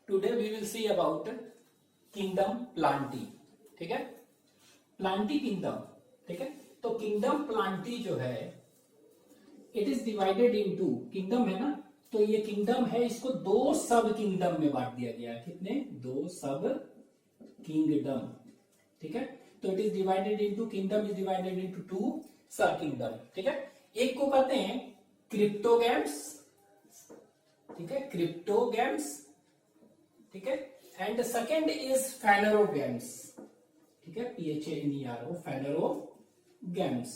Today we will see about kingdom Plantae. ठीक है, Plantae kingdom. ठीक है, तो किंगडम प्लांटी जो है it is divided into, kingdom है ना, तो ये किंगडम है, इसको दो सब किंगडम में बांट दिया गया है। कितने? दो सब किंगडम। ठीक है, तो it is divided into, kingdom is divided into two सब किंगडम। ठीक है, एक को कहते हैं क्रिप्टोगैम्स। ठीक है, क्रिप्टोगैम्स। ठीक है, एंड सेकेंड इज फेनरोगैम्स। ठीक है, PHANERO, फेनरोगैम्स।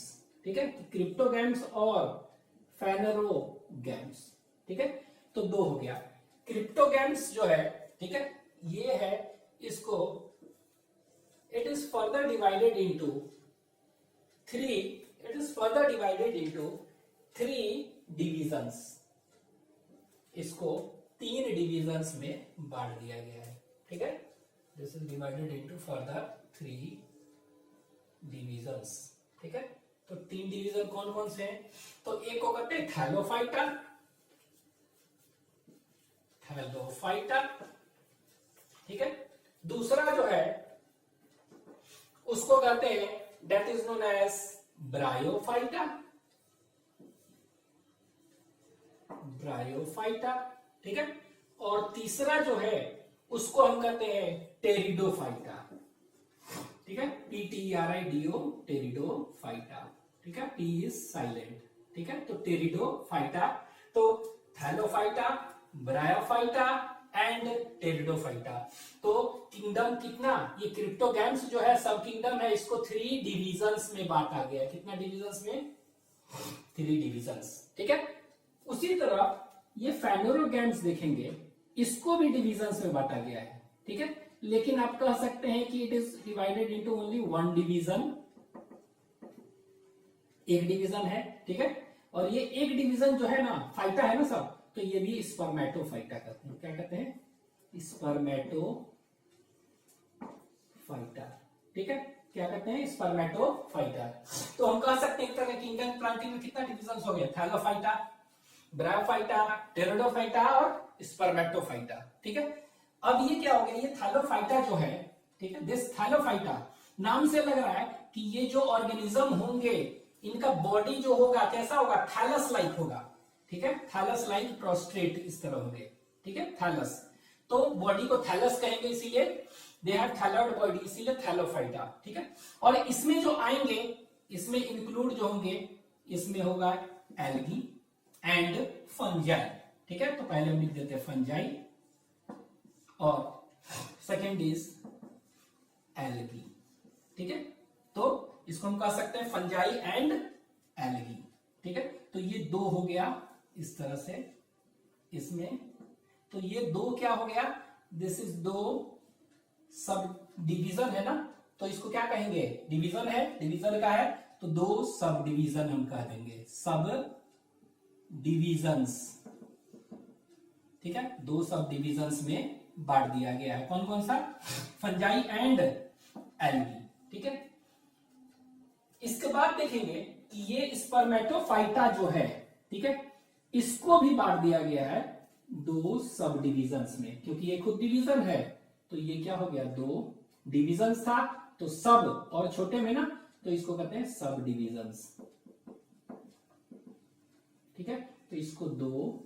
ठीक है, क्रिप्टोगैम्स और फेनरोगैम्स। ठीक है, तो दो हो गया। क्रिप्टोगैम्स जो है, ठीक है, ये है, इसको it is further divided into three, it is further divided into three divisions. इसको तीन डिविजन्स में बांट दिया गया है। ठीक है, this is divided into further three divisions. ठीक है, तो तीन डिवीजन कौन कौन से हैं? तो एक को कहते हैं थैलोफाइटा, थैलोफाइटा। ठीक है, दूसरा जो है उसको कहते हैं that is known as Bryophyta, Bryophyta. ठीक है, और तीसरा जो है उसको हम कहते हैं टेरिडोफाइटा। ठीक है, PTERIDO, टेरिडोफाइटा। ठीक है, T इज साइलेंट। ठीक है, तो टेरिडोफाइटा, तो थैलोफाइटा, ब्रायोफाइटा एंड टेरिडोफाइटा। तो किंगडम कितना, ये क्रिप्टोगैम्स जो है सब किंगडम है, इसको थ्री डिविजन्स में बांटा गया। कितना डिविजन्स में? Three divisions. ठीक है, उसी तरह ये फेनरोगैम्स देखेंगे, इसको भी डिविजन्स में बांटा गया है। ठीक है, लेकिन आप कह सकते हैं कि it is divided into only one division, एक डिवीजन है। ठीक है, और ये एक डिवीजन जो है ना, फाइटा है ना सब, तो ये भी स्पर्मेटोफाइटा कहते हैं। क्या कहते हैं? स्पर्मेटोफाइटा। ठीक है, क्या कहते हैं? स्पर्मेटोफाइटा। तो हम कह सकते हैं कि किंगडम प्लांटी में कितना डिविजन हो गया? थैलोफाइटा, ब्रायोफाइटा, टेरिडोफाइटा और स्पर्मेटोफाइटा। ठीक है, अब ये क्या हो गया? ये थैलोफाइटा जो है, ठीक है, दिस थैलोफाइटा, नाम से लग रहा है कि ये जो ऑर्गेनिज्म होंगे इनका बॉडी जो होगा कैसा होगा? थैलस लाइक होगा। ठीक है, थैलस लाइक प्रोस्ट्रेट इस तरह होंगे। ठीक है, थैलस, तो बॉडी को थैलस कहेंगे, इसीलिए दे हैव थैलॉइड बॉडी, इसीलिए थैलोफाइटा। ठीक है, और इसमें जो आएंगे, इसमें इंक्लूड जो होंगे, इसमें होगा एल्गी एंड फंजाई। ठीक है, तो पहले हम लिख देते हैं फंजाई और सेकेंड इज एल्गी। ठीक है, तो इसको हम कह सकते हैं फंजाई एंड एल्गी। ठीक है, तो ये दो हो गया इस तरह से इसमें, तो ये दो क्या हो गया? दिस इज दो सब डिवीजन है ना, तो इसको क्या कहेंगे? डिवीजन है, डिवीजन का है, तो दो सब डिवीजन हम कह देंगे, सब डिविजन्स। ठीक है, दो सब डिविजन्स में बांट दिया गया है। कौन कौन सा? Fungi and algae. ठीक है, इसके बाद देखेंगे कि ये स्पर्मेटोफाइटा जो है, ठीक है, इसको भी बांट दिया गया है दो सब डिविजन्स में, क्योंकि ये खुद डिवीजन है, तो ये क्या हो गया? दो डिविजन्स था, तो सब और छोटे में ना, तो इसको कहते हैं सब डिविजन्स। ठीक है, तो इसको दो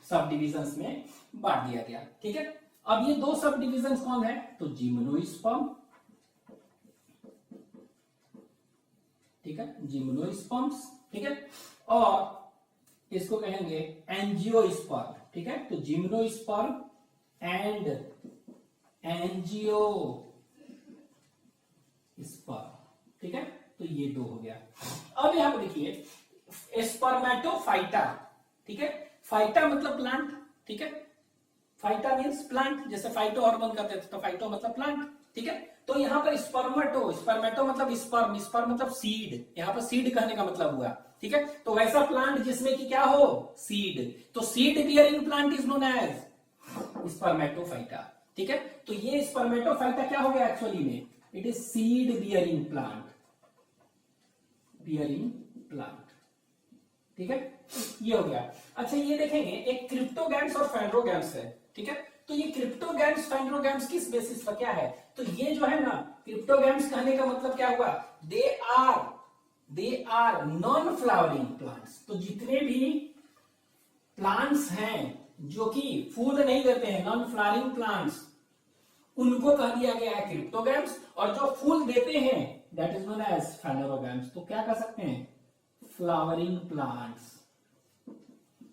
सब डिविजन्स में बांट दिया गया। ठीक है, अब ये दो सब डिविजन्स कौन है? तो जिम्नोस्पर्म। ठीक है, जिम्नोस्पर्म्स। ठीक है, और इसको कहेंगे एंजियोस्पर्म। ठीक है, तो जिम्नोस्पर्म एंड एंजियोस्पर्म। ठीक है, तो ये दो हो गया। अब यहां पर देखिए स्पर्मेटोफाइटा। ठीक है, फाइटा मतलब प्लांट। ठीक है, फाइटा मीन्स प्लांट, जैसे फाइटो हार्मोन कहते थे, तो फाइटो मतलब प्लांट। ठीक है, तो यहां पर स्पर्मेटो, स्पर्मेटो मतलब स्पर्म, स्पर्म मतलब सीड, यहां पर सीड कहने का मतलब हुआ। ठीक है, तो वैसा प्लांट जिसमें कि क्या हो? सीड, तो seed bearing plant is known as Spermatophyta. ठीक है, तो ये स्पर्मेटोफाइटा क्या हो गया एक्चुअली में? It is seed bearing plant, bearing plant. ठीक है, ये हो गया। अच्छा, ये देखेंगे एक क्रिप्टोगैम्स और फेनरोगैम्स है। ठीक है, तो ये क्रिप्टोगैम्स फाइंड्रोगैम्स किस बेसिस पर क्या है, तो ये जो है ना क्रिप्टोगैम्स कहने का मतलब क्या हुआ, they are non flowering plants. तो जितने भी प्लांट्स हैं जो कि फूल नहीं देते हैं, नॉन फ्लावरिंग प्लांट्स, उनको कह दिया गया है क्रिप्टोगैम्स, और जो फूल देते हैं that is known as phanerogams. तो क्या कह सकते हैं, फ्लावरिंग प्लांट्स।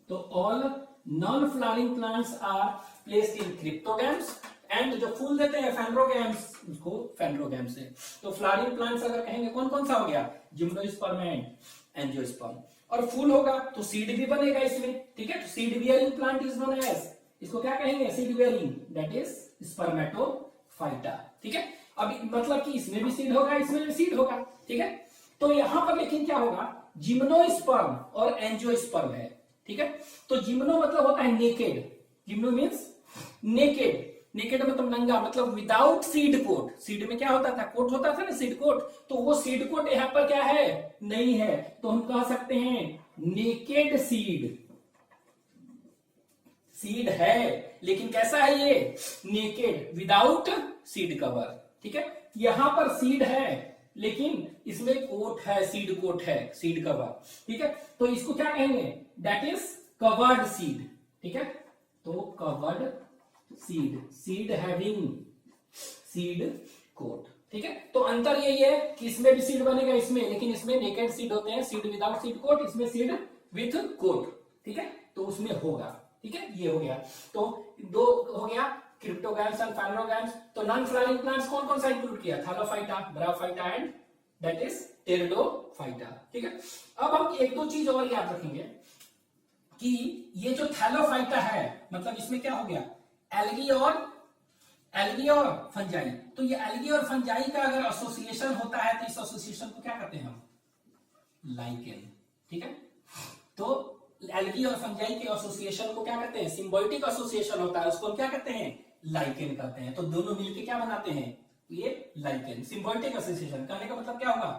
तो all non flowering plants are placed in cryptogams, and जो फूल देते हैं फेनोरोगैम्स, उसको फेनोरोगैम्स है। तो फ्लावरिंग प्लांट्स अगर कहेंगे कौन कौन सा हो गया, जिम्नोस्पर्म एंड एंजियोस्पर्म। और फूल होगा तो सीड भी बनेगा इसमें, ठीक है। तो seed bearing plant is known as, इसको क्या कहेंगे, seed bearing, that is Spermatophyta, ठीक है। अब मतलब कि इसमें भी सीड होगा, इसमें भी सीड होगा, ठीक है। तो यहां पर लेकिन क्या होगा, जिम्नोस्पर्म और एंजियोस्पर्म है, ठीक है। तो जिम्नो मतलब होता है naked, gymno means naked, naked मतलब नंगा, मतलब विदाउट सीड कोट। सीड में क्या होता था, कोट होता था ना, सीड कोट, तो वो सीड कोट यहाँ पर क्या है, नहीं है। तो हम कह सकते हैं नेकेड सीड, सीड है लेकिन कैसा है ये, नेकेड, विदाउट सीड कवर, ठीक है। यहां पर सीड है लेकिन इसमें कोट है, सीड कोट है, सीड कवर, ठीक है। तो इसको क्या कहेंगे, दैट इज कवर्ड सीड, ठीक है। तो covered seed, seed having seed coat, ठीक है। तो अंतर यही है कि इसमें भी सीड बनेगा इसमें, लेकिन इसमें नेकेड सीड होते हैं, सीड विदाउट सीड कोट, इसमें सीड विथ कोट, ठीक है। तो उसमें होगा, ठीक है। ये हो गया, तो दो हो गया क्रिप्टोगैम्स एंड फेनोरोगैम्स। तो नॉन फ्लावरिंग प्लांट्स कौन कौन सा इंक्लूड किया, Thallophyta, bryophyta and that is pteridophyta, ठीक है। अब हम एक दो चीज और याद रखेंगे कि ये जो थैलोफाइटा है, मतलब इसमें क्या हो गया, एल्गी और फंजाई। तो ये एल्गी और फंजाई का अगर एसोसिएशन होता है तो इस एसोसिएशन को क्या कहते हैं हम, लाइकेन, ठीक है। तो एल्गी और फंजाई के एसोसिएशन को क्या कहते हैं, सिम्बायोटिक एसोसिएशन होता है, उसको क्या कहते हैं, लाइकेन कहते हैं। तो दोनों मिलके क्या बनाते हैं, ये लाइकेन। सिम्बायोटिक एसोसिएशन कहने का मतलब क्या होगा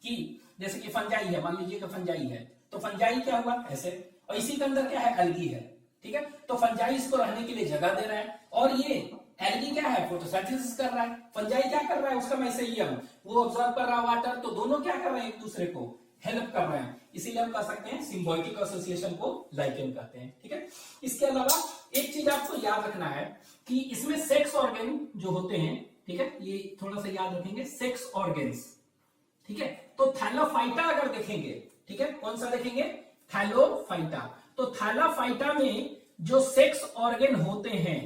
कि जैसे कि फंजाई है, मान लीजिए कि फंजाई है, तो फंजाई क्या हुआ ऐसे, और इसी के अंदर क्या है, एल्गी है, ठीक है। तो फंजाई इसको रहने के लिए जगह दे रहा है, और ये एल्गी क्या है, फोटोसिंथेसिस कर रहा है। फंजाई क्या कर रहा है, उसका माइसेलियम, वो ऑब्जर्व कर रहा है वाटर, तो दोनों क्या कर रहे हैं, एक दूसरे को हेल्प कर रहे हैं, इसीलिए हम कह सकते हैं सिम्बायोटिक एसोसिएशन को लाइकेन कहते हैं, ठीक है। इसके अलावा एक चीज आपको याद रखना है कि इसमें सेक्स ऑर्गन जो होते हैं, ठीक है, ये थोड़ा सा याद रखेंगे, सेक्स ऑर्गन्स, ठीक है। तो थैलोफाइटा अगर देखेंगे, ठीक है, कौन सा देखेंगे, थैलोफाइटा। तो थैलोफाइटा में जो सेक्स ऑर्गन होते हैं,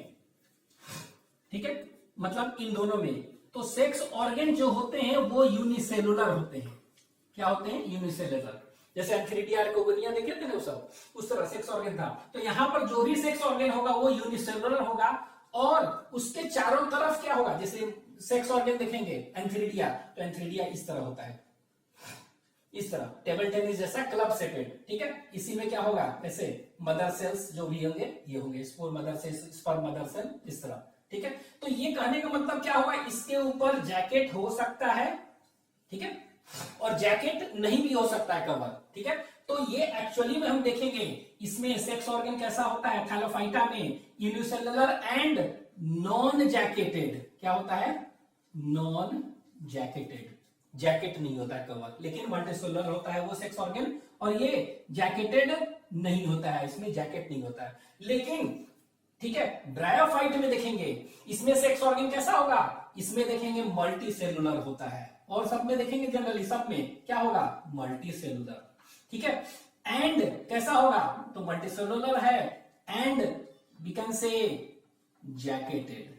ठीक है, मतलब इन दोनों में, तो सेक्स ऑर्गन जो होते हैं वो यूनिसेलुलर होते हैं। क्या होते हैं, यूनिसेलुलर। जैसे एंथीरिडिया कोगोनिया देखे थे ना, वो सब उस तरह सेक्स ऑर्गन था। तो यहां पर जो भी सेक्स ऑर्गन होगा वो यूनिसेलुलर होगा, और उसके चारों तरफ क्या होगा, जैसे सेक्स ऑर्गन देखेंगे एंथीरिडिया, तो एंथीरिडिया इस तरह होता है, इस तरह टेबल टेनिस जैसा क्लब सेटेड, ठीक है। इसी में क्या होगा, ऐसे मदर सेल्स जो भी होंगे ये होंगे, spore mother cell, sperm mother cell, इस तरह, ठीक है। तो ये कहने का मतलब क्या होगा, इसके ऊपर जैकेट हो सकता है, ठीक है, और जैकेट नहीं भी हो सकता है, कवर, ठीक है। तो ये एक्चुअली में हम देखेंगे इसमें सेक्स ऑर्गन कैसा होता है, थैलोफाइटा में यूनिसेलुलर एंड नॉन जैकेटेड। क्या होता है, नॉन जैकेटेड, जैकेट नहीं होता है कवर, लेकिन मल्टीसेलुलर होता है वो सेक्स ऑर्गन, और ये जैकेटेड नहीं होता है, इसमें जैकेट नहीं होता है। लेकिन ठीक है, ब्रायोफाइट में देखेंगे इसमें सेक्स ऑर्गन कैसा होगा, इसमें देखेंगे मल्टी सेलुलर होता है, और सब में देखेंगे जनरली सब में क्या होगा, मल्टी सेलुलर, ठीक है। एंड कैसा होगा, तो मल्टी सेलुलर है, and we can say jacketed,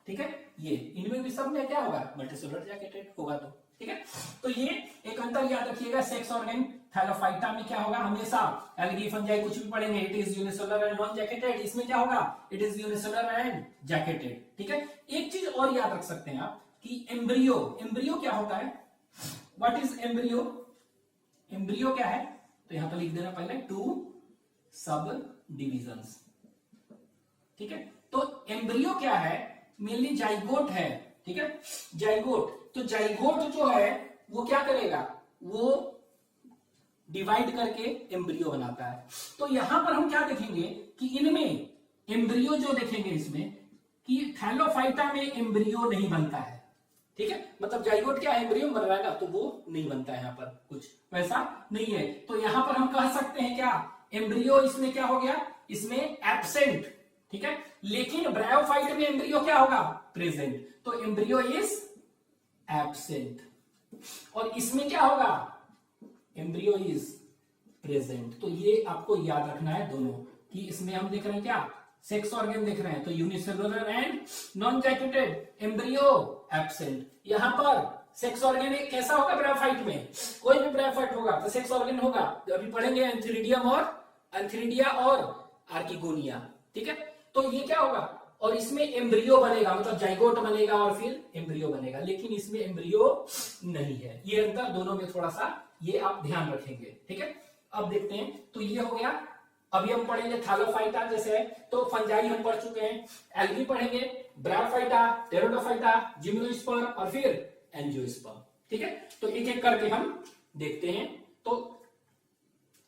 ठीक है। ये इनमें भी सब में क्या होगा, मल्टी सेलुलर जैकेटेड होगा, तो ठीक है। तो ये एक अंतर याद रखिएगा, सेक्स ऑर्गन थैलोफाइटा में क्या होगा, हमेशा एल्गी फंजाई कुछ भी पढ़ेंगे, it is unicellular and non jacketed, इसमें क्या होगा, it is unicellular and jacketed, ठीक है। एक चीज और याद रख सकते हैं आप कि एम्ब्रियो, एम्ब्रियो क्या होता है, व्हाट इज एम्ब्रियो, एम्ब्रियो क्या है, तो यहां पर लिख देना पहले, 2 सब डिविजन्स, ठीक है। तो एम्ब्रियो क्या है, मेनली जाइगोट है, ठीक है, जाइगोट। तो जाइगोट जो है वो क्या करेगा, वो डिवाइड करके एम्ब्रियो बनाता है। तो यहां पर हम क्या देखेंगे कि इनमें एम्ब्रियो जो देखेंगे इसमें कि थैलोफाइटा में एम्ब्रियो नहीं बनता है, ठीक है, मतलब जाइगोट क्या है, एम्ब्रियो मर रहा है ना, तो वो नहीं बनता है, यहाँ पर कुछ वैसा नहीं है। तो यहां पर हम कह सकते हैं क्या, एम्ब्रियो इसमें क्या हो गया, इसमें एब्सेंट, ठीक है, लेकिन ब्रायोफाइट में एम्ब्रियो क्या होगा, प्रेजेंट, तो एम्ब्रियो इज एब्सेंट। और इसमें क्या होगा, एम्ब्रियो इज प्रेजेंट। तो ये आपको याद रखना है दोनों, कि इसमें हम देख रहे हैं क्या, सेक्स ऑर्गन देख रहे हैं, तो unicellular and non jacketed, embryo absent. यहां पर सेक्स ऑर्गन कैसा होगा, ब्रायोफाइट में, कोई भी ब्रायोफाइट होगा तो सेक्स ऑर्गन होगा, अभी पढ़ेंगे एंथीरिडियम और एंथीरिडिया और आर्किगोनिया, ठीक है। तो ये क्या होगा, और इसमें एम्ब्रियो बनेगा, मतलब जाइगोट बनेगा और फिर एम्ब्रियो बनेगा, लेकिन इसमें एम्ब्रियो नहीं है। ये अंतर दोनों में थोड़ा सा ये आप ध्यान रखेंगे, ठीक है। अब देखते हैं, तो ये हो गया। अभी हम पढ़ेंगे थैलोफाइटा, जैसे तो फंजाई हम पढ़ चुके हैं, एल्गी पढ़ेंगे, ब्रायोफाइटा, टेरोडोफाइटा, जिम्नोस्पर्म और फिर एंजियोस्पर्म, ठीक है। तो एक एक करके हम देखते हैं। तो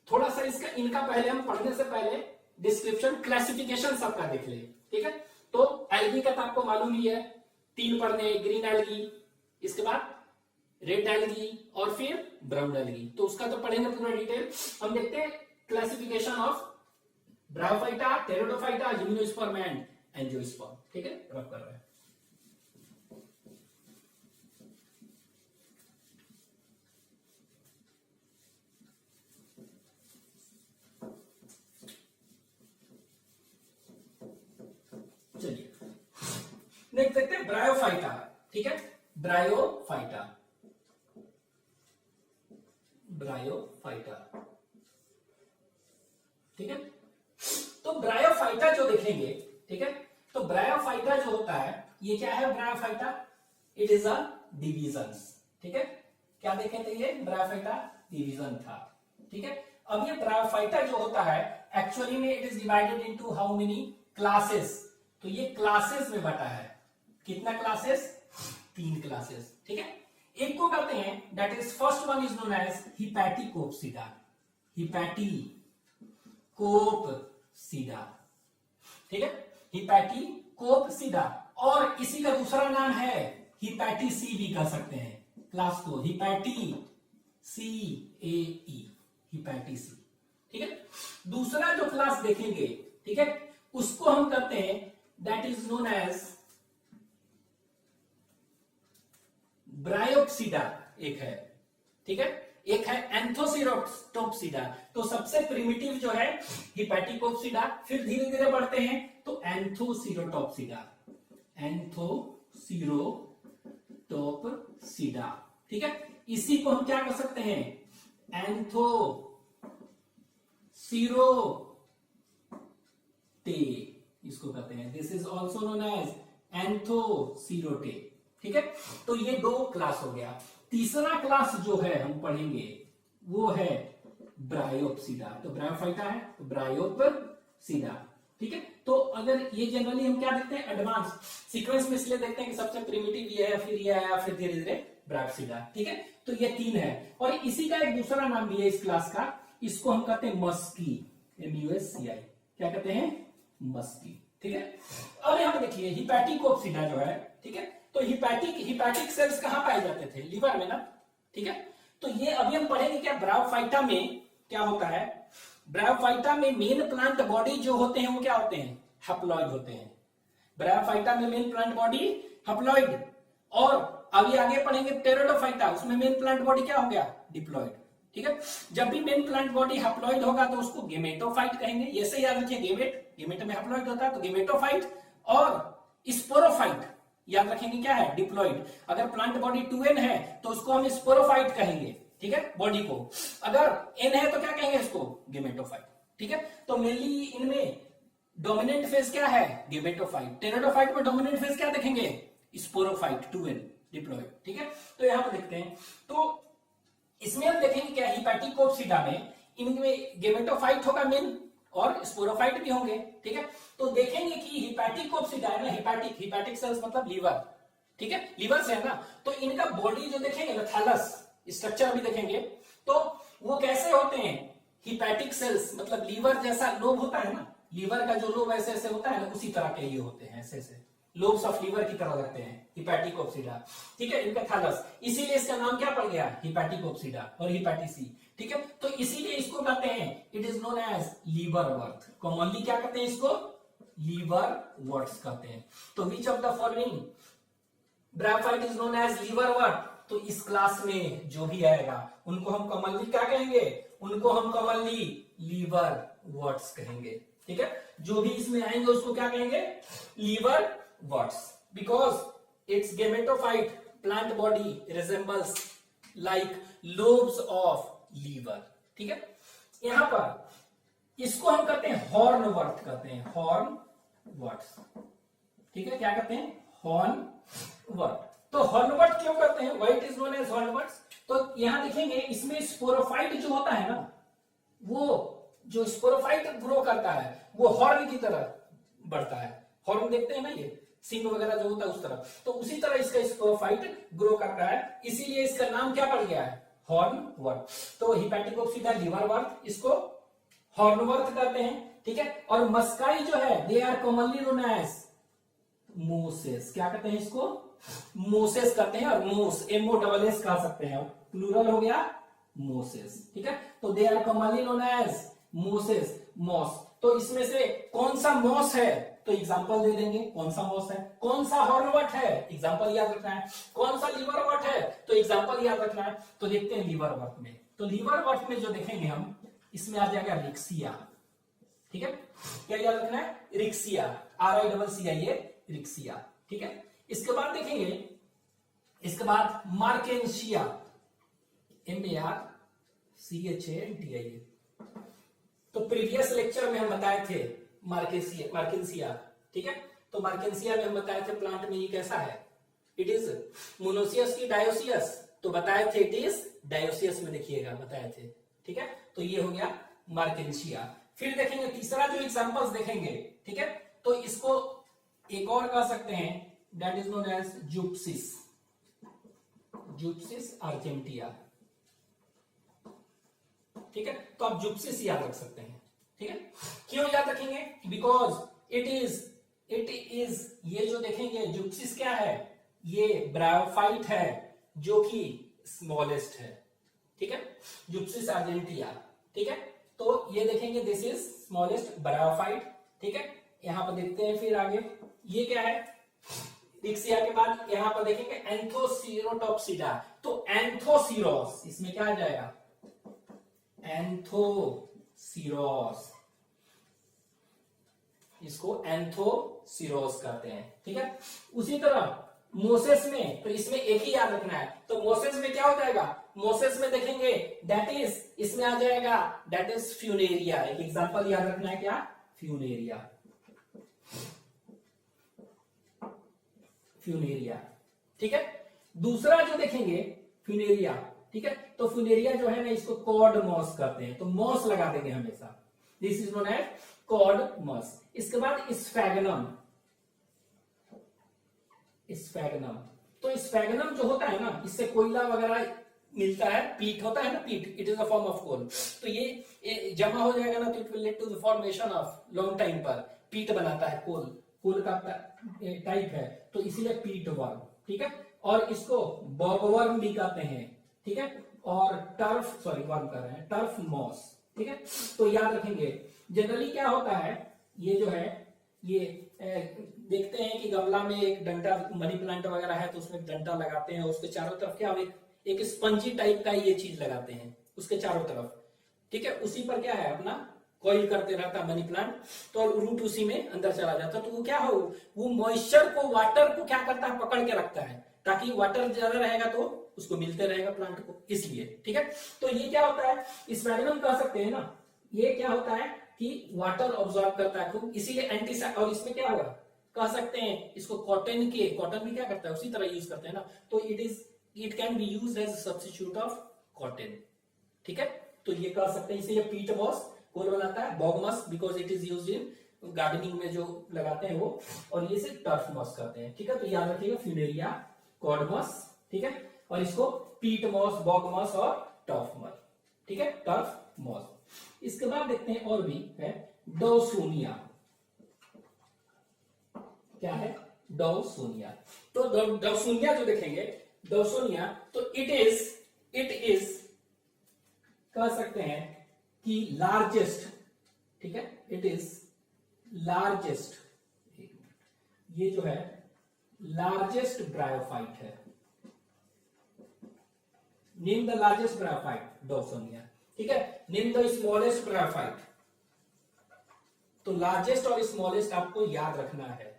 थोड़ा सा इसका इनका पहले हम पढ़ने से पहले डिस्क्रिप्शन क्लासिफिकेशन सबका देख ले, ठीक है। तो एल्गी का तो आपको मालूम ही है, 3 पढ़ने, ग्रीन एल्गी, इसके बाद रेड एल्गी और फिर ब्राउन एल्गी, तो उसका तो पढ़ेंगे पूरा डिटेल। हम देखते हैं classification of bryophyta, pteridophyta, gymnosperm and angiosperm, ठीक है, रब कर रहे हैं। चलिए नेक्स्ट देखते हैं ब्रायोफाइटा, ठीक है, ब्रायोफाइटा, ब्रायोफाइटा, ठीक है। तो ब्रायोफाइटा जो देखेंगे, ठीक है, तो ब्रायोफाइटा जो होता है, ये क्या है bryophyta, it is a divisions, ठीक है। क्या देखे थे, ये ब्रायोफाइटा डिवीजन था, ठीक है। अब ये ब्रायोफाइटा जो होता है, एक्चुअली में it is divided into how many classes, तो ये क्लासेस में बटा है, कितना क्लासेस, 3 क्लासेस, ठीक है। एक को कहते हैं, that is first one is known as hepaticopsida, hepaticopsida, ठीक है, हिपैटिकोप्सिडा। और इसी का दूसरा नाम है हिपैटिसी भी कह सकते हैं, क्लास को हिपैटिसीएई, हिपैटिसी, ठीक है। दूसरा जो क्लास देखेंगे, ठीक है, उसको हम कहते हैं, that is known as Bryopsida, एक है, ठीक है, एक है एंथोसिरोटोप्सिडा। तो सबसे प्रिमिटिव जो है हिपैटिकोप्सिडा, फिर धीरे धीरे बढ़ते हैं तो एंथोसिरोटोप्सिडा, एंथोसिरोटोप्सिडा, ठीक है। इसी को हम क्या कर सकते हैं, एंथोसिरोटे, इसको कहते हैं, this is also known as anthocerotae, ठीक है। तो ये 2 क्लास हो गया। तीसरा क्लास जो है हम पढ़ेंगे वो है ब्रायोप्सिडा, तो ब्रायोफाइटा है तो ब्रायोप्सिडा, ठीक है। तो अगर ये जनरली हम क्या देखते हैं, एडवांस सीक्वेंस में इसलिए देखते हैं कि सबसे प्रिमिटिव ये है, फिर ये आया, फिर धीरे धीरे ब्रायोप्सिडा, ठीक है। तो ये 3 है, और इसी का एक दूसरा नाम भी है इस क्लास का, इसको हम कहते हैं मस्की, MUSCI, क्या कहते हैं, मस्की, ठीक है। अब यहां पर देखिए हिपैटिकोप्सिडा जो है, ठीक है, तो हिपैटिक सेल्स कहां पाए जाते थे, लीवर में ना, ठीक है। तो ये अभी हम पढ़ेंगे क्या, ब्रायोफाइटा में क्या होता है, ब्रायोफाइटा में मेन प्लांट बॉडी जो होते हैं वो क्या होते हैं, हैप्लॉइड होते हैं। ब्रायोफाइटा में मेन प्लांट बॉडी हैप्लॉइड, और अभी आगे पढ़ेंगे टेरोडोफाइटा, उसमें मेन प्लांट बॉडी क्या हो गया, डिप्लॉइड, ठीक है। जब भी मेन प्लांट बॉडी हैप्लॉइड होगा तो उसको गेमेटोफाइट कहेंगे, ऐसे याद रखिए, गेमेट में हैप्लॉइड होता है तो गेमेटोफाइट, और स्पोरोफाइट याद रखेंगे क्या है, डिप्लॉइड। अगर प्लांट बॉडी 2n है तो उसको हम स्पोरोफाइट कहेंगे, ठीक है, बॉडी को। अगर n है तो क्या कहेंगे इसको, गेमेटोफाइट, ठीक है। तो मेनली इनमें डोमिनेंट फेज क्या है, गेमेटोफाइट। टेरोडोफाइट में डोमिनेंट फेज क्या देखेंगे, स्पोरोफाइट, 2n, डिप्लॉइड, ठीक है। तो यहां पर देखते हैं, तो इसमें हम देखेंगे क्या, हिपैटिकोप्सिडा में इनमें गेमेटोफाइट होगा मेन, और स्पोरोफाइट भी होंगे, ठीक है। तो देखेंगे कि हिपैटिकोप्सिडा है ना, हिपैटिक सेल्स मतलब लीवर, ठीक है, लीवर से है ना, तो इनका बॉडी जो देखेंगे ना, थैलस स्ट्रक्चर भी देखेंगे, तो वो कैसे होते हैं, हिपैटिक सेल्स मतलब लीवर जैसा लोब होता है ना, लीवर का जो लोब ऐसे ऐसे होता है ना, उसी तरह के ये होते हैं, ऐसे ऐसे लोब्स ऑफ लीवर की तरह लगते हैं, हिपैटिकोप्सिडा, ठीक है, इनका थैलस, इसीलिए इसका नाम क्या पड़ गया, हिपैटिकोप्सिडा और हिपैटिसी, ठीक है। तो इसीलिए इसको कहते हैं, it is known as liverwort, commonly क्या कहते हैं इसको, लीवर वर्ट्स कहते हैं। तो which of the following bryophyte is known as liverwort, तो इस क्लास में जो भी आएगा उनको हम कॉमनली क्या कहेंगे, उनको हम कॉमनली लीवर वर्ट्स कहेंगे, ठीक है। जो भी इसमें आएंगे उसको क्या कहेंगे, liverworts, because its gametophyte plant body resembles like lobes of liver, ठीक है। यहां पर इसको हम कहते हैं हॉर्न वर्ट कहते हैं, हॉर्न वर्ट्स, ठीक है, क्या कहते हैं, हॉर्न वर्ट। तो हॉर्न वर्ट क्यों करते हैं, why it is known as hornworts, तो यहां देखेंगे इसमें स्पोरोफाइट जो होता है ना, वो जो स्पोरोफाइट ग्रो करता है वो हॉर्न की तरह बढ़ता है, हॉर्न देखते हैं ना ये सिंग वगैरह जो होता है उस तरह, तो उसी तरह इसका स्पोरोफाइट ग्रो करता है, इसीलिए इसका नाम क्या पड़ गया है, हॉर्न वर्ट। तो हिपैटिकोप्सिडा लीवर वर्ट, इसको हॉर्न वर्ट कहते हैं, ठीक है। और मस्काई जो है they are commonly known as mosses, क्या कहते हैं इसको, मोसेस कहते हैं, और मोस MOSS कह सकते हैं, प्लूरल हो गया मोसेस, ठीक है। तो they are commonly known as mosses, moss. तो इसमें से कौन सा मॉस है, तो एग्जांपल दे देंगे, कौन सा मॉस है, कौन सा हॉर्नवर्ट है, एग्जांपल याद रखना है, कौन सा लीवर वर्ट है, तो एग्जांपल याद रखना है। तो देखते हैं लीवर वर्ट में, तो लीवर वर्ट में जो देखेंगे हम, इसमें आ जाएगा रिक्सिया, ठीक है, क्या याद रखना है, रिक्सिया, RICCIA, रिक्सिया, ठीक है। इसके बाद देखेंगे, इसके बाद मार्केंशिया, MARCHANTIA, तो प्रीवियस लेक्चर में हम बताए थे मार्केंसिया, ठीक है। तो मार्केंसिया में हम बताए थे प्लांट में ये कैसा है, इट इज मोनोसियस की डायोसियस, तो बताए थे इट इज डायोसियस में, देखिएगा बताए थे, ठीक है। तो ये हो गया मार्केंसिया। फिर देखेंगे तीसरा जो एग्जांपल्स देखेंगे, ठीक है, तो इसको एक और कह सकते हैं, दैट इज नोन एज जुप्सिस, जुप्सिस आर्जेंटिया, ठीक है। तो आप जुप्सिस याद रख सकते हैं, ठीक है। क्यों याद रखेंगे, बिकॉज इट इज ये जो देखेंगे जुप्सिस क्या है, ये ब्रायोफाइट है जो कि स्मॉलेस्ट है, ठीक है, जुप्सिस आर्जेंटिया, ठीक है। तो ये देखेंगे दिस इज स्मॉलेस्ट ब्रायोफाइट, ठीक है। यहां पर देखते हैं फिर आगे, ये क्या है, रिक्सिया के बाद यहां पर देखेंगे एंथोसीरोटॉप्सिडा, तो एंथोसीरोस, इसमें क्या आ जाएगा, एंथोसीरोस, इसको एंथोसीरोस कहते हैं, ठीक है। उसी तरह मोसेस में, तो इसमें एक ही याद रखना है, तो मोसेस में क्या हो जाएगा, मोसेस में देखेंगे दैट इज, इसमें आ जाएगा दैट इज फ्यूनेरिया, एक एग्जांपल याद रखना है, क्या, फ्यूनेरिया, फ्यूनेरिया, ठीक है। दूसरा जो देखेंगे फ्यूनेरिया, ठीक है, तो फ्यूनेरिया जो है ना, इसको कॉर्ड मॉस कहते हैं, तो मॉस लगा देंगे हमेशा, this is known as cord moss. इसके बाद स्फैगनम, स्फैगनम, तो स्फैगनम जो होता है ना, इससे कोयला वगैरह मिलता है, पीट होता है ना, peat, it is a form of coal, तो ये जमा हो जाएगा ना, तो it will lead to the formation of, long time पर पीट बनाता है, कोल का टाइप है, तो इसीलिए पीट वर्म, ठीक है। और इसको बॉगवर्म भी कहते हैं, ठीक है, और टर्फ, सॉरी वर्म कर रहे हैं, टर्फ मॉस, ठीक है। तो याद रखेंगे जनरली क्या होता है, ये जो है ये देखते हैं कि गमला में एक डंडा, मनी प्लांट वगैरह है तो उसमें डंडा लगाते हैं, उसके चारों तरफ क्या, एक स्पंजी टाइप का ये चीज लगाते हैं उसके चारों तरफ, ठीक है। उसी पर क्या है अपना कॉइल करते रहता है मनी प्लांट, तो रूट उसी में अंदर चला जाता है, तो वो क्या हो, वो मॉइस्चर को, वाटर को क्या करता है, पकड़ के रखता है, ताकि वाटर ज्यादा रहेगा तो उसको मिलते रहेगा प्लांट को, इसलिए, ठीक है। तो ये क्या होता है, स्पैगनम कह सकते हैं ना, ये क्या होता है कि वाटर ऑब्जॉर्ब करता है खूब, इसीलिए एंटी, और इसमें क्या होगा, कह सकते हैं इसको कॉटन भी क्या करता है, उसी तरह यूज करते हैं ना, तो it can be used as substitute of cotton, ठीक है। तो ये कह सकते हैं, इसे ये पीट मॉस कोल बनाता है, bog moss because it is used in gardening में जो लगाते हैं वो, और ये से टर्फ मॉस कहते हैं, ठीक है। तो याद रखिएगा फ्यूनेरिया, कॉर्डमस, ठीक है, और इसको पीट मॉस, बॉगमस और टर्फ मॉस, ठीक है, टर्फ मॉस। इसके बाद देखते हैं और भी है, डोसोमिया, क्या है, डॉवसोनिया। तो डॉवसोनिया जो देखेंगे, डॉवसोनिया, तो इट इज कह सकते हैं कि लार्जेस्ट, ठीक है, इट इज लार्जेस्ट, ये जो है लार्जेस्ट ब्रायोफाइट है। नेम द लार्जेस्ट ब्रायोफाइट, डॉवसोनिया, ठीक है। नेम द स्मॉलेस्ट ब्रायोफाइट, तो लार्जेस्ट और स्मॉलेस्ट आपको याद रखना है।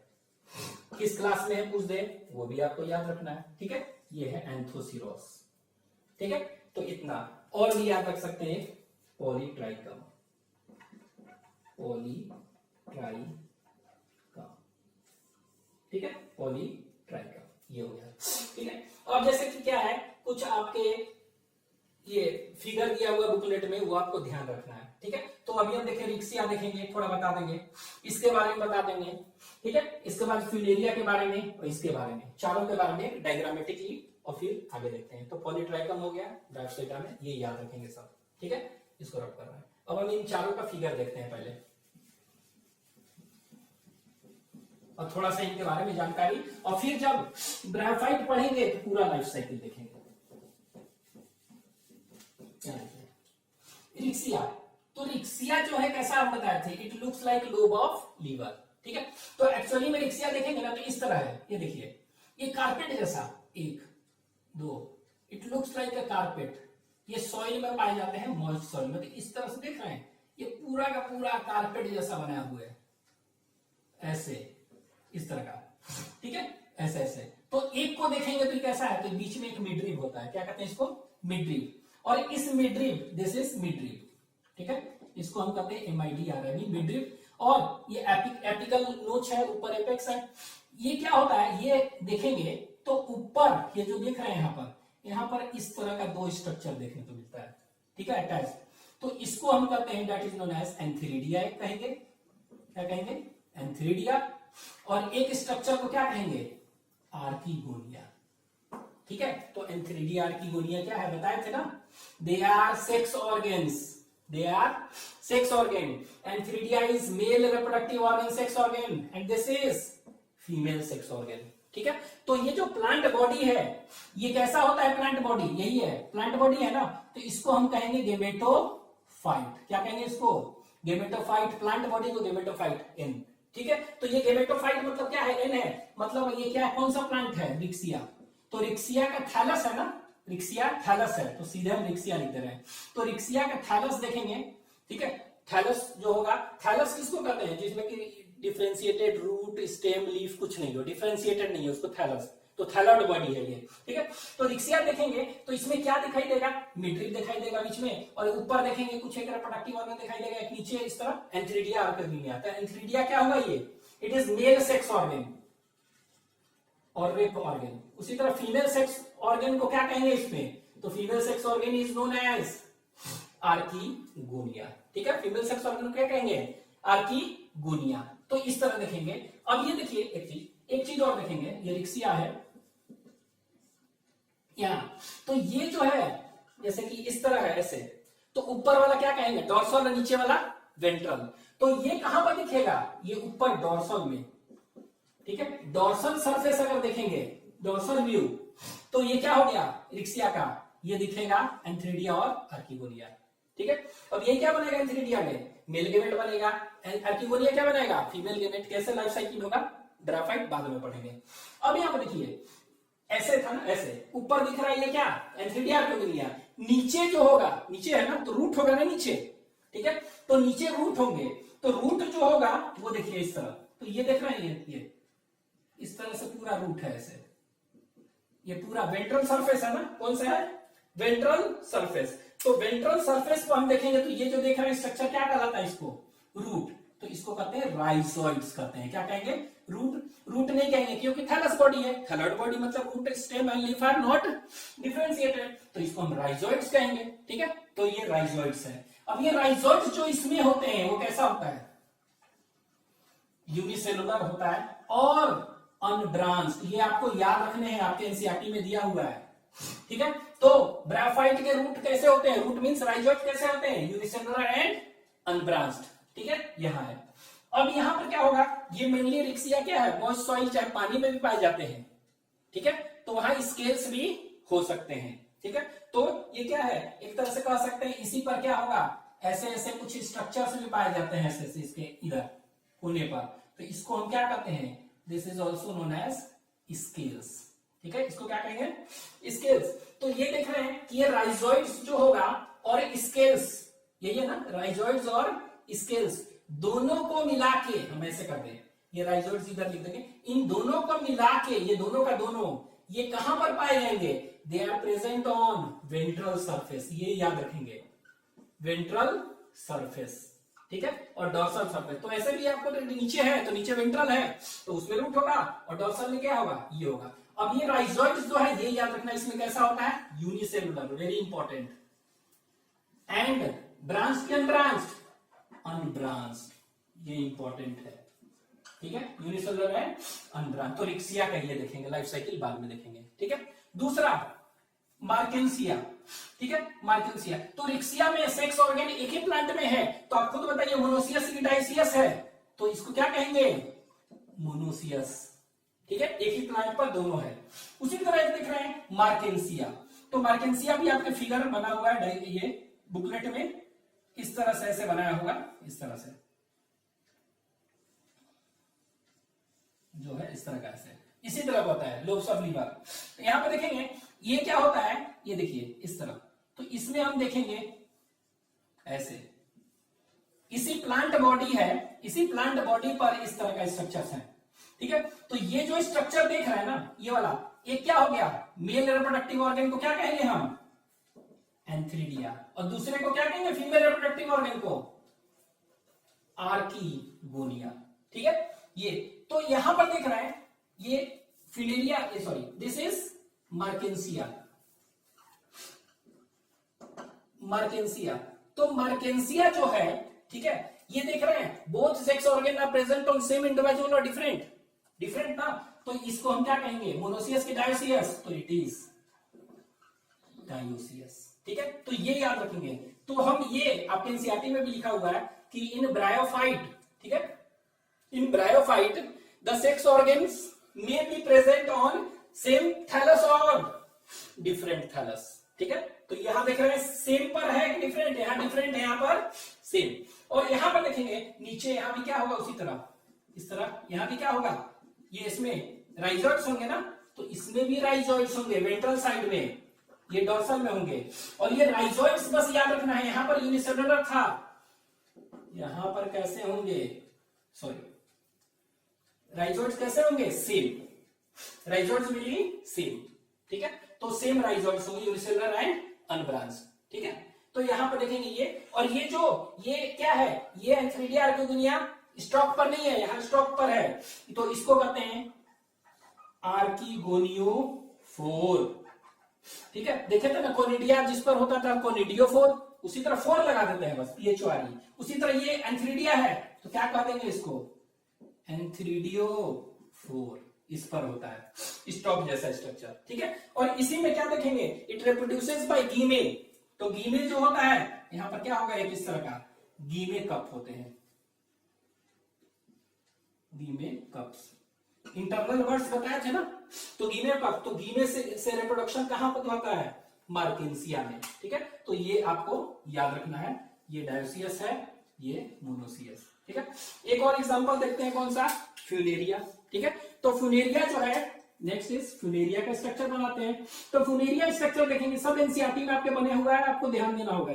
किस क्लास में है पूछ दे, वो भी आपको याद रखना है, ठीक है। ये है एंथोसिरोस, ठीक है। तो इतना और भी याद रख सकते हैं, पॉलीट्राइकम, पॉलीट्राइकम, ठीक है, पॉलीट्राइकम, ये हो गया, ठीक है। और जैसे कि क्या है, कुछ आपके ये फिगर दिया हुआ बुकलेट में, वो आपको ध्यान रखना है, ठीक है। तो अभी हम देखें रिक्सिया देखेंगे, थोड़ा बता देंगे, इसके बारे में बता देंगे, ठीक है। इसके बाद फ्यूलेरिया के बारे में और इसके बारे में, चारों के बारे में डायग्रामेटिकली, और फिर आगे देखते हैं। तो पॉलीट्राइकम हो गया डायोप्सिटा में, ये याद रखेंगे सब, ठीक है, इसको रख कर रहा है। अब हम इन चारों का फिगर देखते हैं पहले, और थोड़ा सा इनके बारे में जानकारी, और फिर जब ब्रायोफाइट पढ़ेंगे तो पूरा लाइफ साइकिल देखेंगे। रिक्सिया, तो रिक्सिया जो है कैसा हम बताए थे, it looks like lobe of liver, ठीक है। तो एक्चुअली में रिक्सिया देखेंगे ना तो इस तरह है, ये देखिए, ये कारपेट जैसा, 1 2, it looks like a carpet. ये सॉइल में पाए जाते हैं, मॉइस्ट सॉइल में। तो इस तरह से देख रहे हैं, ये पूरा का पूरा कारपेट जैसा बना हुआ है, ऐसे, इस तरह का, ठीक है, ऐसे ऐसे। तो एक को देखेंगे तो कैसा है, तो बीच में एक मिडरिब होता है, क्या कहते हैं इसको, मिडरिब। और इस मिडरिब, दिस इज मिडरिब, ठीक है, इसको हम कहते हैं MIDRIB, मिडरिब। और ये एपिकल नोच है, ऊपर एपेक्स है। ये क्या होता है, ये देखेंगे तो ऊपर ये जो देख रहे हैं यहाँ पर इस तरह का 2 स्ट्रक्चर देखने को मिलता है, ठीक है, अटैच। तो इसको हम कहते हैं, दैट इज नोन एज एंथीरिडिया, कहेंगे, क्या कहेंगे, एंथीरिडिया। और एक स्ट्रक्चर को क्या कहेंगे, आर्किगोनिया, ठीक है। तो एंथीरिडिया, आर्किगोनिया क्या है बताए थे ना, they are sex organs, they are sex organ. Antheridia is male reproductive organ, sex organ, and this is female sex organ, ठीक है। तो ये जो प्लांट बॉडी है, ये कैसा होता है, प्लांट बॉडी यही है, प्लांट बॉडी है ना, तो इसको हम कहेंगे गेमेटोफाइट, क्या कहेंगे इसको, गेमेटोफाइट, प्लांट बॉडी को गेमेटोफाइट, N, ठीक है। तो ये गेमेटोफाइट मतलब क्या है, N है, मतलब ये क्या है, कौन सा प्लांट है, रिक्सिया। तो रिक्सिया का थैलस है ना, रिक्सिया थैलस है, तो सीधे हम रिक्सिया लिख दे रहे हैं। तो रिक्सिया का थैलस देखेंगे, ठीक है, थैलस जो होगा, थैलस किसको कहते हैं, जिसमें कि डिफरेंशिएटेड रूट, स्टेम, लीफ कुछ नहीं हो, डिफरेंशिएटेड नहीं है, उसको थैलस, तो थैलॉइड बॉडी है ये, ठीक है। तो रिक्सिया देखेंगे तो इसमें क्या दिखाई देगा, मिडरिब दिखाई देगा बीच में, और ऊपर देखेंगे कुछ एक रिप्रोडक्टिव ऑर्गन दिखाई देगा, एक नीचे इस तरह एंथीरिडिया आर्किगोनिया। तो एंथीरिडिया क्या होगा, ये it is male sex organ और रेप ऑर्गन। उसी तरह फीमेल सेक्स ऑर्गन को क्या कहेंगे इसमें, तो female sex organ is known as archegonia, ठीक है। फीमेल सेक्स ऑर्गन को क्या कहेंगे, आर्किगोनिया। तो इस तरह देखेंगे। अब ये देखिए एक चीज और देखेंगे, ये रिक्सिया है यहां, तो ये जो है जैसे कि इस तरह है ऐसे, तो ऊपर वाला क्या कहेंगे, डॉर्सल, और नीचे वाला वेंट्रल। तो ये कहां पर दिखेगा, ये ऊपर डॉर्सल में, ठीक है। डॉर्सल सरफेस अगर देखेंगे, डॉर्सल व्यू, तो ये क्या हो गया रिक्सिया का, ये दिखेगा एंथीरिडिया और आर्किगोनिया, ठीक है। अब ये क्या बनेगा, एंथीरिडिया में मेल गेमेट बनेगा, आर्किगोनिया क्या बनेगा, फीमेल गेमेट। कैसे लाइफ साइकिल होगा, ग्राफाइट बाद में पढ़ेंगे। अब यहां पर देखिए, ऐसे था ना, ऐसे ऊपर दिख रहा है ये क्या, एंथीरिडिया, आर्किगोनिया। नीचे जो होगा, नीचे है ना, तो रूट होगा ना नीचे, ठीक है। तो नीचे रूट होंगे, तो रूट जो होगा वो देखिए इस तरह, तो ये देख रहे हैं, ये इस तरह से पूरा रूट है ऐसे, ये पूरा वेंट्रल सरफेस है ना, कौन सा है, वेंट्रल सरफेस। तो वेंट्रल सरफेस को हम देखेंगे तो ये जो देख रहे हैं स्ट्रक्चर क्या कहलाता है, इसको रूट। तो इसको कहते हैं राइजोइड्स कहते हैं, क्या कहेंगे, रूट। रूट नहीं कहेंगे क्योंकि थैलस बॉडी है, थैलॉइड बॉडी मतलब root, stem and leaf are not differentiated, तो इसको हम राइजोइड्स कहेंगे, ठीक है। तो ये राइजोइड्स है। अब ये राइजोइड्स जो इसमें होते हैं वो कैसा होता है, यूनिसेलुलर होता है और अनब्रांच्ड। ये आपको याद रखने हैं, आपके एनसीईआरटी में दिया हुआ है, ठीक है। तो ब्रायोफाइट के रूट कैसे होते हैं, रूट मींस राइजोइड कैसे होते हैं, यूनिसेलुलर एंड अनब्रांच्ड, ठीक है, यहां है। अब यहाँ पर क्या होगा, ये मेनली रिक्सिया क्या है, मॉइस्ट सॉइल चाहे पानी में भी पाए जाते हैं, ठीक है, तो वहां स्केल्स भी हो सकते हैं, ठीक है। तो ये क्या है, एक तरह से कह सकते हैं इसी पर क्या होगा, ऐसे ऐसे कुछ स्ट्रक्चर्स भी पाए जाते हैं ऐसे ऐसे इसके इधर कोने पर, तो इसको हम क्या कहते हैं, this is also known as scales, ठीक है, इसको क्या कहेंगे, स्केल्स। तो ये देख रहे हैं कि ये राइजोइड्स जो होगा और स्केल्स, यही है ना, राइजोइड्स और स्केल्स दोनों को मिला के हम ऐसे कर दें, ये राइजोइड्स इधर लिख देंगे, इन दोनों को मिला के, ये दोनों का दोनों, ये कहां पर पाए जाएंगे, they are present on ventral surface, ये याद रखेंगे, वेंट्रल सरफेस, ठीक है, और डॉर्सल सरफेस। तो ऐसे भी आपको नीचे है तो नीचे वेंट्रल है तो उसमें रूट होगा और डॉर्सल में क्या होगा, ये होगा। अब ये राइजोइड्स जो है ये याद रखना, इसमें कैसा होता है, unicellular, very important, and branched unbranched, unbranched, ये इंपॉर्टेंट है, ठीक है, यूनिसेलुलर है अनब्रांच। तो रिक्सिया का ये देखेंगे, लाइफ साइकिल बाद में देखेंगे, ठीक है। दूसरा मार्केंसिया, ठीक है, मार्केंसिया। तो रिक्सिया में सेक्स ऑर्गन एक ही प्लांट में है, तो आप खुद बताइए मोनोसियस की डाइसियस है, तो इसको क्या कहेंगे, मोनोसियस, ठीक है, एक ही प्लांट पर दोनों है। उसी तरह देख रहे हैं मार्केंसिया, तो मार्केंसिया भी आपके फिगर बना हुआ है ये बुकलेट में, इस तरह से ऐसे बनाया होगा, इस तरह से जो है, इस तरह का ऐसे, इसी तरह होता है लोब्स ऑफ लीवर। तो यहां पे देखेंगे ये क्या होता है, ये देखिए इस तरह, तो इसमें हम देखेंगे ऐसे, इसी प्लांट बॉडी है, इसी प्लांट बॉडी पर इस तरह का स्ट्रक्चर है, ठीक है। तो ये जो स्ट्रक्चर देख रहे हैं ना, ये वाला, ये क्या हो गया, मेल रिप्रोडक्टिव ऑर्गन को क्या कहेंगे हम, एंथ्रीडिया, और दूसरे को क्या कहेंगे, फीमेल रिप्रोडक्टिव ऑर्गन को आर्कीगोनिया, ठीक है। ये तो यहां पर देख रहे हैं ये फिनेरिया, सॉरी दिस इज मार्केंसिया, मार्केंसिया। तो मार्केंसिया जो है, ठीक है, ये देख रहे हैं both sex organ are present on same individual और डिफरेंट, डिफरेंट ना, तो इसको हम क्या कहेंगे, मोनोसियस की डायोसियस, तो इट इज डायोसियस, ठीक है। तो ये याद रखेंगे। तो हम ये आपके एनसीईआरटी में भी लिखा हुआ है कि इन ब्रायोफाइट, ठीक है, in bryophyte the sex organs may be present on same thallus और डिफरेंट थैलस, ठीक है। तो यहां देख रहे हैं सेम पर है कि डिफरेंट, यहां डिफरेंट है, यहां पर सेम। और यहां पर देखेंगे नीचे, यहां भी क्या होगा उसी तरह, इस तरह, यहां भी क्या होगा, ये इसमें राइजोइड्स होंगे ना, तो इसमें भी राइजोइड्स होंगे वेंट्रल साइड में, ये डॉर्सल में होंगे। और ये राइजोइड्स बस याद रखना है, यहां पर यूनिसेलुलर था, यहां पर कैसे होंगे, सॉरी राइजोइड्स कैसे होंगे, same, rhizoids will be same, ठीक है। तो सेम राइजोइड्स होंगे, यूनिसेलुलर एंड अनब्रांच, ठीक है। तो यहां पर देखेंगे ये, और ये जो ये क्या है, ये एंथ्रीडिया आर्किगोनिया स्टॉक पर नहीं है, यहां स्टॉक पर है, तो इसको कहते हैं आर्किगोनियोफोर, ठीक है। देखे थे ना कोनिडिया जिस पर होता था कोनिडियोफोर, उसी तरह फोर लगा देते हैं बस, PHORE। उसी तरह ये एंथ्रीडिया है तो क्या कह देंगे इसको, एंथ्रीडियोफोर, इस पर होता है स्टॉक जैसा स्ट्रक्चर, ठीक है। और इसी में क्या देखेंगे, इट रिप्रोड्यूसेस बाय गीमेल, तो गीमेल जो होता है यहां पर क्या होगा, एक इस तरह का गीमे कप होते हैं, गीमे कप्स, इंटरनल वर्ड्स बताए थे ना, तो गीमे कप, तो गीमे से रिप्रोडक्शन कहां पर होता है, मार्केंसिया में, ठीक है। तो ये आपको याद रखना है, ये डायोसियस है, ये मोनोसियस, ठीक है। एक और एग्जांपल देखते हैं, कौन सा, फ्यूनेरिया, ठीक है। तो फ्यूनेरिया जो है, नेक्स्ट इज फ्यूनेरिया का स्ट्रक्चर बनाते हैं। तो फ्यूनेरिया स्ट्रक्चर देखेंगे, सब एनसीईआरटी में आपके बने हुआ है, आपको ध्यान देना होगा,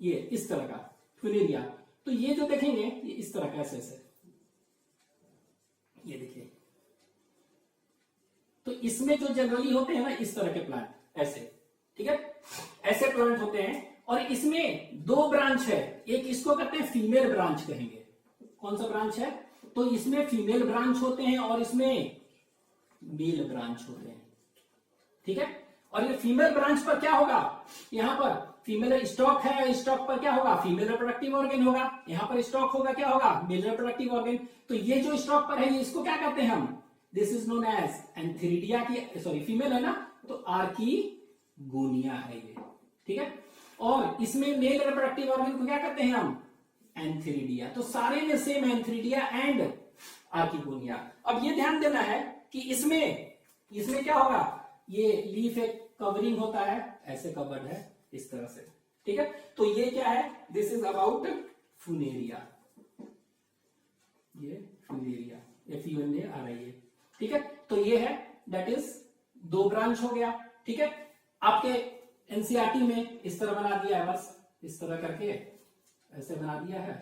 ये इस तरह का फ्यूनेरिया। तो ये जो देखेंगे ये इस तरह का ऐसे, ये देखिए, तो इसमें जो जनरली होते हैं ना इस तरह के प्लांट ऐसे, ठीक है, ऐसे प्लांट होते हैं। और इसमें दो ब्रांच है, एक इसको कहते हैं फीमेल ब्रांच कहेंगे, कौन सा ब्रांच है, तो इसमें फीमेल ब्रांच होते हैं और इसमें मेल ब्रांच होते हैं, ठीक है। और ये फीमेल ब्रांच पर क्या होगा, यहां पर फीमेल स्टॉक है, स्टॉक पर क्या होगा, फीमेल रिप्रोडक्टिव ऑर्गन होगा, यहां पर स्टॉक होगा, क्या होगा, मेल रिप्रोडक्टिव ऑर्गन। तो ये जो स्टॉक पर है, ये इसको क्या कहते हैं हम, this is known as antheridia की, सॉरी फीमेल है ना, तो आर्किगोनिया है ये, ठीक है। और इसमें मेल रिप्रोडक्टिव ऑर्गन को क्या कहते हैं हम, एंथ्रिडिया। तो सारे में सेम एंथ्रिडिया एंड आर्किगोनिया। अब ये ध्यान देना है कि इसमें क्या होगा, ये लीफ एक कवरिंग होता है, ऐसे कवर्ड है इस तरह से, ठीक है। तो ये क्या है, दिस इज अबाउट फुनेरिया, ये फुनेरिया, FUNA आ रही है, ठीक है। तो ये है, दैट इज 2 ब्रांच हो गया, ठीक है। आपके एनसीईआरटी में इस तरह बना दिया है, बस इस तरह करके ऐसे बना दिया है,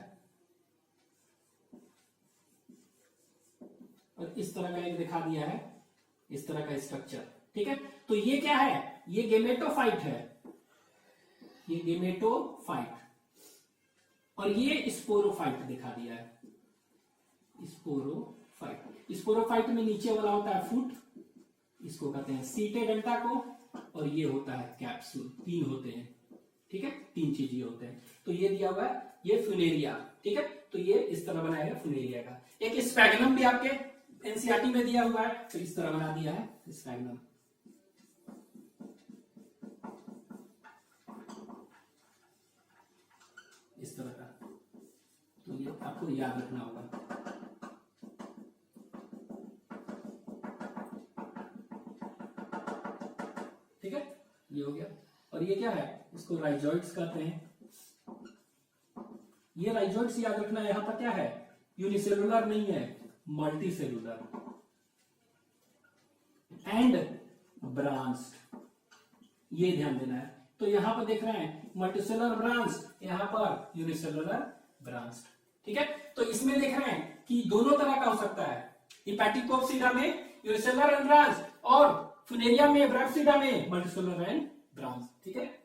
और इस तरह का एक दिखा दिया है, इस तरह का स्ट्रक्चर, ठीक है। तो ये क्या है, ये गेमेटोफाइट है, ये गेमेटोफाइट, और ये स्पोरोफाइट दिखा दिया है, स्पोरोफाइट। स्पोरोफाइट में नीचे वाला होता है फुट, इसको कहते हैं सीटेडेंटा को, और ये होता है कैप्सूल, 3 होते हैं, ठीक है, 3 चीज ये होते हैं। तो ये दिया हुआ है, ये फुनेरिया, ठीक है। तो ये इस तरह बनाएगा फुनेरिया का। एक स्पैगनम भी आपके एनसीईआरटी में दिया हुआ है, तो इस तरह बना दिया है स्पैगनम, इस तरह का। तो ये आपको याद रखना होगा। ठीक है, ये हो गया। और ये क्या है, इसको राइजोइड्स कहते हैं। ये राइजोइड्स याद रखना, यहां पर क्या है, यूनिसेलुलर नहीं है, मल्टी सेलुलर एंड ब्रांच्ड, ये ध्यान देना है। तो यहां पर देख रहे हैं मल्टीसेलुलर ब्रांच, यहां पर यूनिसेलुलर ब्रांच, ठीक है। तो इसमें देख रहे हैं कि दोनों तरह का हो सकता है, हेपेटिकोप्सिडा में यूनिसेलुलर एंड ब्रांच, और फुनेरिया में, ब्रैक्सिडा में मल्टीसेलुलर एंड ब्रांच, ठीक है।